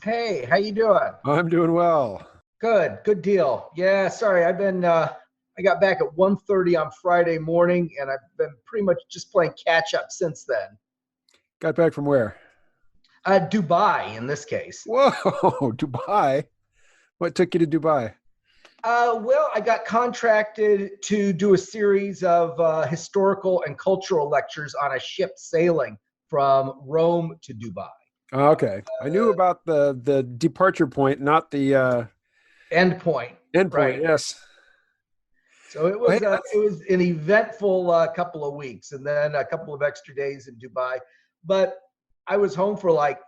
Hey, how you doing? I'm doing well. Good deal. Yeah, sorry, I got back at 1:30 on Friday morning, and I've been pretty much just playing catch up since then. Got back from where? Dubai in this case. Whoa, Dubai. What took you to Dubai? Well, I got contracted to do a series of historical and cultural lectures on a ship sailing from Rome to Dubai. Oh, okay. I knew about the departure point, not the End point, end point. right? Yes. So it Well, hey, was it was an eventful couple of weeks, and then a couple of extra days in Dubai. But I was home for like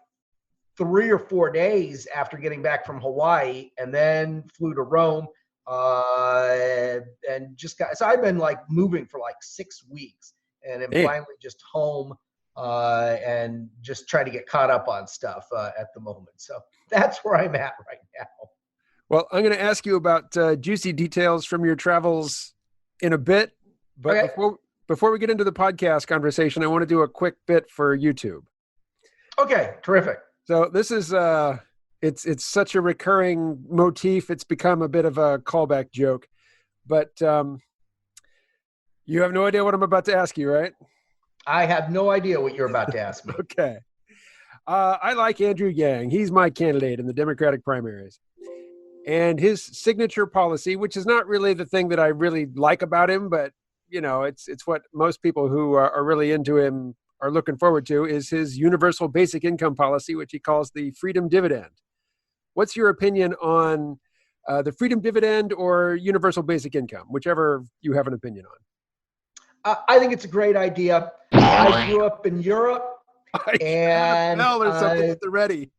3 or 4 days after getting back from Hawaii, and then flew to Rome, and just got. So I've been like moving for like 6 weeks, and am damn. finally just home and just trying to get caught up on stuff at the moment. So that's where I'm at right now. Well, I'm going to ask you about juicy details from your travels in a bit, but Okay. before we get into the podcast conversation, I want to do a quick bit for YouTube. Okay. Terrific. So this is it's such a recurring motif. It's become a bit of a callback joke, but you have no idea what I'm about to ask you, right? I have no idea what you're about to ask me. Okay. I like Andrew Yang. He's my candidate in the Democratic primaries. And his signature policy, which is not really the thing that I really like about him, but you know, it's what most people who are really into him are looking forward to, is his universal basic income policy, which he calls the Freedom Dividend. What's your opinion on the Freedom Dividend or universal basic income, whichever you have an opinion on? I think it's a great idea. I grew up in Europe, I and tell there's something at the ready.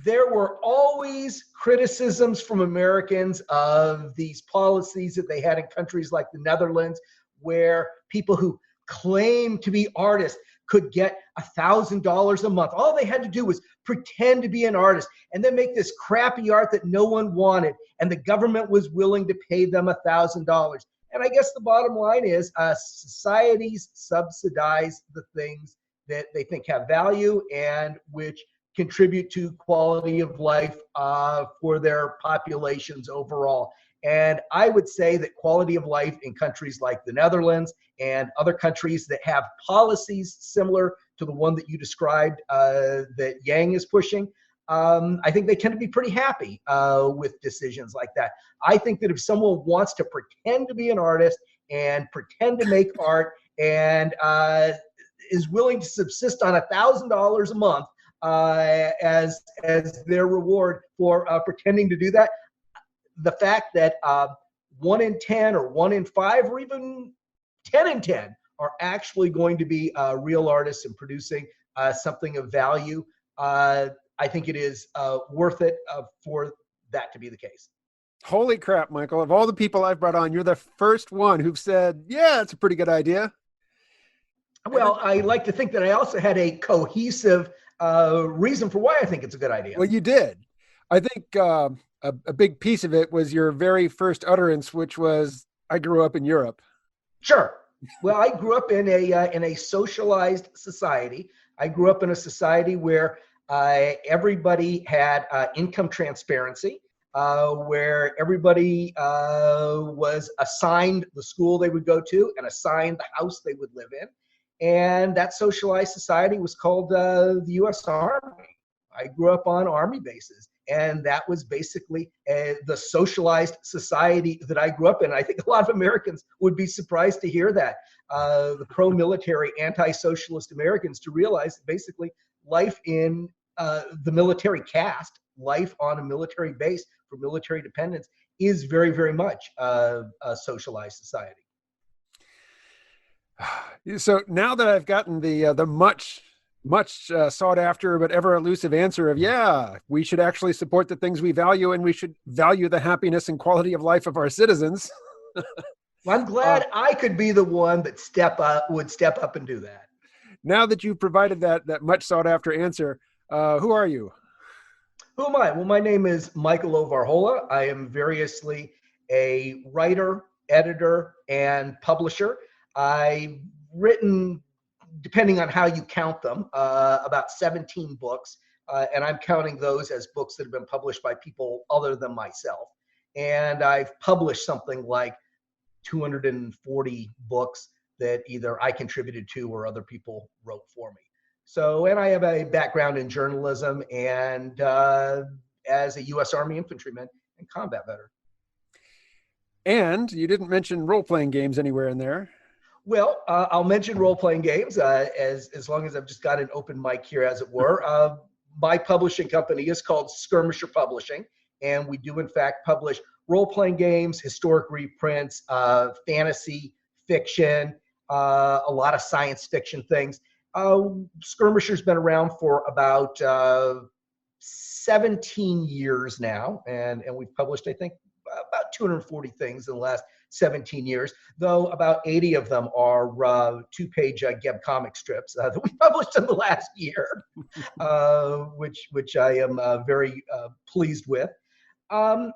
there were always criticisms from Americans of these policies that they had in countries like the Netherlands, where people who claim to be artists could get $1,000 a month. All they had to do was pretend to be an artist and then make this crappy art that no one wanted, and the government was willing to pay them $1,000. And I guess the bottom line is societies subsidize the things that they think have value and which contribute to quality of life for their populations overall. And I would say that quality of life in countries like the Netherlands and other countries that have policies similar to the one that you described that Yang is pushing, I think they tend to be pretty happy with decisions like that. I think that if someone wants to pretend to be an artist and pretend to make art and is willing to subsist on $1,000 a month as their reward for pretending to do that, the fact that 1 in 10 or 1 in 5 or even 10 in 10 are actually going to be real artists and producing something of value, I think it is worth it for that to be the case. Holy crap, Michael. Of all the people I've brought on, you're the first one who've said, yeah, that's a pretty good idea. Well, I like to think that I also had a cohesive reason for why I think it's a good idea. Well, you did. I think a big piece of it was your very first utterance, which was, I grew up in Europe. Sure. Well, I grew up in a socialized society. I grew up in a society where everybody had income transparency, where everybody was assigned the school they would go to and assigned the house they would live in. And that socialized society was called the U.S. Army. I grew up on Army bases, and that was basically the socialized society that I grew up in. I think a lot of Americans would be surprised to hear that. The pro-military, anti-socialist Americans to realize that basically life in the military caste, life on a military base for military dependents is very, very much a socialized society. So now that I've gotten the much sought after but ever elusive answer of, yeah, we should actually support the things we value, and we should value the happiness and quality of life of our citizens. Well, I'm glad I could be the one that would step up and do that. Now that you've provided that much sought after answer, who are you? Who am I? Well, my name is Michael Varhola. I am variously a writer, editor, and publisher. I've written, depending on how you count them, about 17 books. and I'm counting those as books that have been published by people other than myself. And I've published something like 240 books that either I contributed to or other people wrote for me. So, and I have a background in journalism and as a U.S. Army infantryman and combat veteran. And you didn't mention role-playing games anywhere in there. Well, I'll mention role-playing games as long as I've just got an open mic here, as it were. My publishing company is called Skirmisher Publishing, and we do in fact publish role-playing games, historic reprints, fantasy, fiction, a lot of science fiction things. Skirmisher's been around for about 17 years now, and we've published, I think, about 240 things in the last 17 years, though about 80 of them are two-page Geb comic strips that we published in the last year, which I am very pleased with. And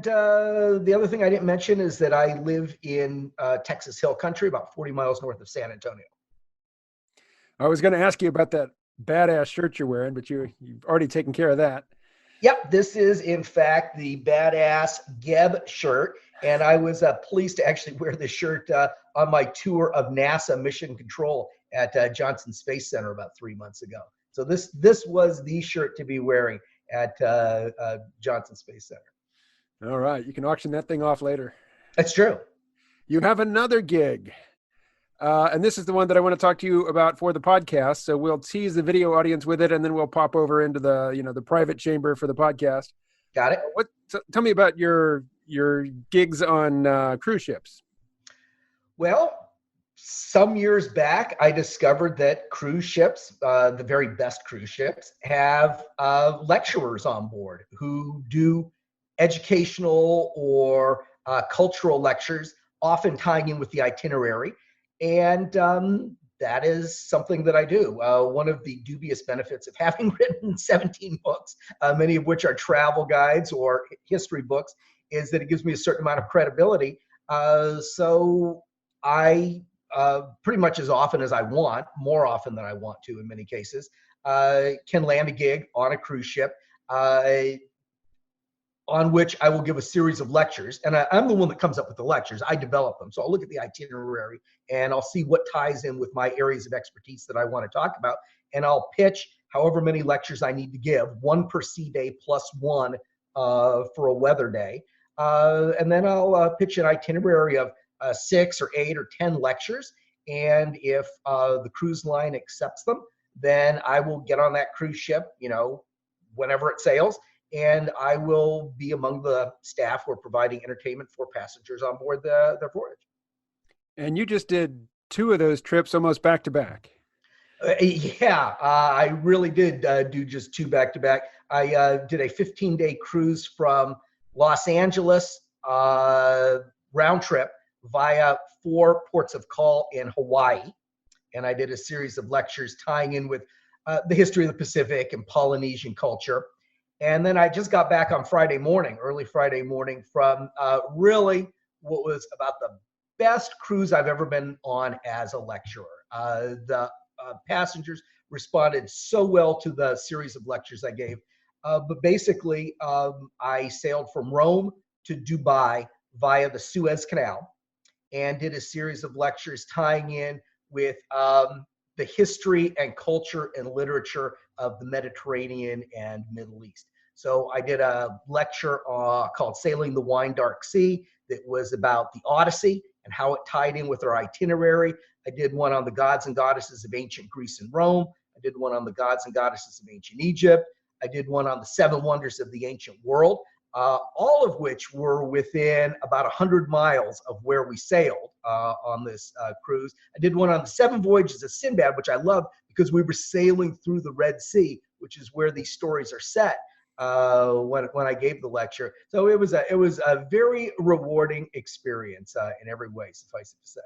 the other thing I didn't mention is that I live in Texas Hill Country, about 40 miles north of San Antonio. I was going to ask you about that badass shirt you're wearing, but you've already taken care of that. Yep, this is in fact the badass Geb shirt, and I was pleased to actually wear this shirt on my tour of NASA Mission Control at Johnson Space Center about 3 months ago. So this was the shirt to be wearing at Johnson Space Center. All right, you can auction that thing off later. That's true. You have another gig. And this is the one that I want to talk to you about for the podcast. So we'll tease the video audience with it, and then we'll pop over into the private chamber for the podcast. Got it. Tell me about your gigs on cruise ships. Well, some years back, I discovered that cruise ships, the very best cruise ships, have lecturers on board who do educational or cultural lectures, often tying in with the itinerary. And that is something that I do. One of the dubious benefits of having written 17 books, many of which are travel guides or history books, is that it gives me a certain amount of credibility. So I pretty much as often as I want, more often than I want to in many cases, can land a gig on a cruise ship on which I will give a series of lectures. And I'm the one that comes up with the lectures. I develop them. So I'll look at the itinerary and I'll see what ties in with my areas of expertise that I want to talk about. And I'll pitch however many lectures I need to give, one per sea day plus one for a weather day. And then I'll pitch an itinerary of 6 or 8 or 10 lectures. And if the cruise line accepts them, then I will get on that cruise ship, whenever it sails. And I will be among the staff who are providing entertainment for passengers on board their voyage. And you just did 2 of those trips almost back to back. I really did do just 2 back to back. I did a 15-day cruise from Los Angeles round trip via 4 ports of call in Hawaii. And I did a series of lectures tying in with the history of the Pacific and Polynesian culture. And then I just got back on early Friday morning from really what was about the best cruise I've ever been on as a lecturer. The passengers responded so well to the series of lectures I gave. But basically, I sailed from Rome to Dubai via the Suez Canal and did a series of lectures tying in with the history and culture and literature of the Mediterranean and Middle East. So I did a lecture called Sailing the Wine Dark Sea that was about the Odyssey and how it tied in with our itinerary. I did one on the gods and goddesses of ancient Greece and Rome. I did one on the gods and goddesses of ancient Egypt. I did one on the 7 wonders of the ancient world, all of which were within about 100 miles of where we sailed on this cruise. I did one on the 7 voyages of Sinbad, which I love because we were sailing through the Red Sea, which is where these stories are set when I gave the lecture. So it was a very rewarding experience in every way, suffice it to say.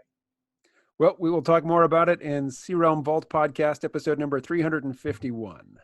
Well, we will talk more about it in Sea Realm Vault podcast, episode number 351.